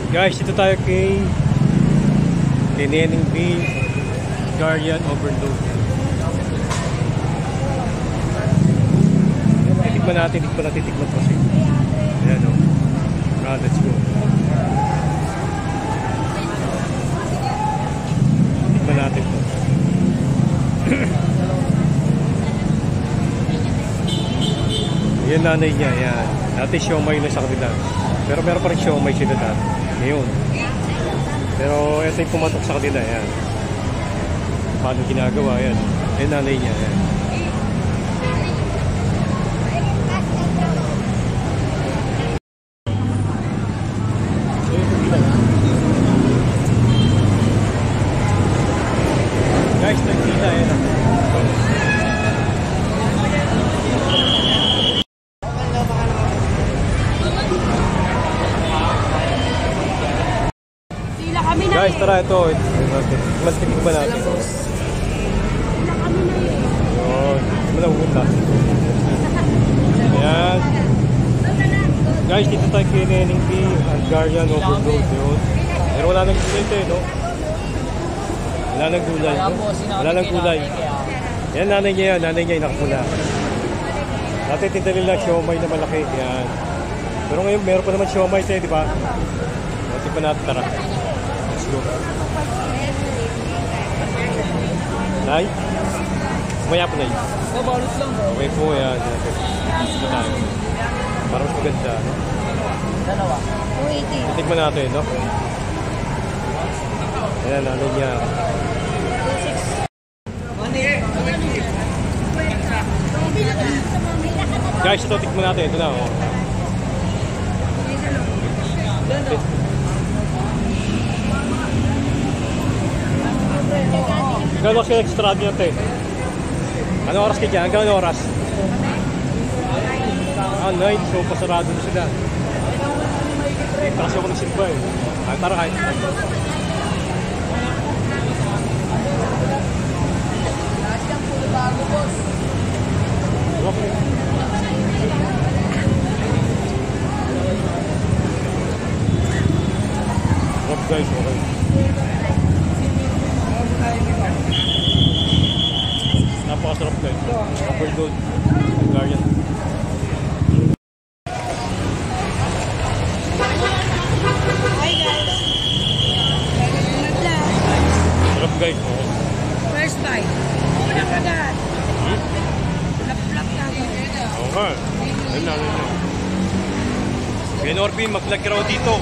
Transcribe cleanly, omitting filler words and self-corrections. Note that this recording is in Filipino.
Guys, dito tayo kay Neneng B Guardian Overload. Tikman natin kasi. Ayan o. Let's go. Tikman natin to. Ayan nanay niya. Ayan. Dati siomay na sa kanila. Pero meron pa rin siomay sila dati. Ngayon. Pero ito yung pumatok sa kanila. Ayan. Paano ginagawa? Ayan. Ayan nanay niya. Ayan. Guys, nagkita. Ayan. Guys, tara ito. Mas tikman ba natin? Yun. Hindi mo lang humunta. Ayan. Guys, dito tayo kay Neneng B Guardian Overload. Yun. Pero wala nang gulay ito eh, no? Wala nang gulay. No? Wala nang gulay. Ayan, nanay niya yan. Nanay niya yung nakapula. Dati tinta nila siomay na malaki. Ayan. Pero ngayon, meron pa naman siomay ito eh, di ba? Tikman natin, tara. Nay? Kumaya po, Nay. Balot lang bro. Okay po, yan. Ito tayo. Parang mas maganda. Dalawa. 280. Titikman natin, no? Ayan, ano niya. Guys, ito tikman natin. Ito na, oh. Gano'n kasi extra niya ito eh. Anong oras ka dyan? Hanggang anong oras? Ah, 9. So, pasarado na sila. Kasi ako nagsimba eh. Tara kahit. Rob guys, okay. Napakasarap guys. Overload. Guardian. Hi guys. Sarap guys. Okay. First bite. Ulang agad. Lap-lap na agad. Okay. Ayun na. Kaya Norby, mag-vlog ka raw dito.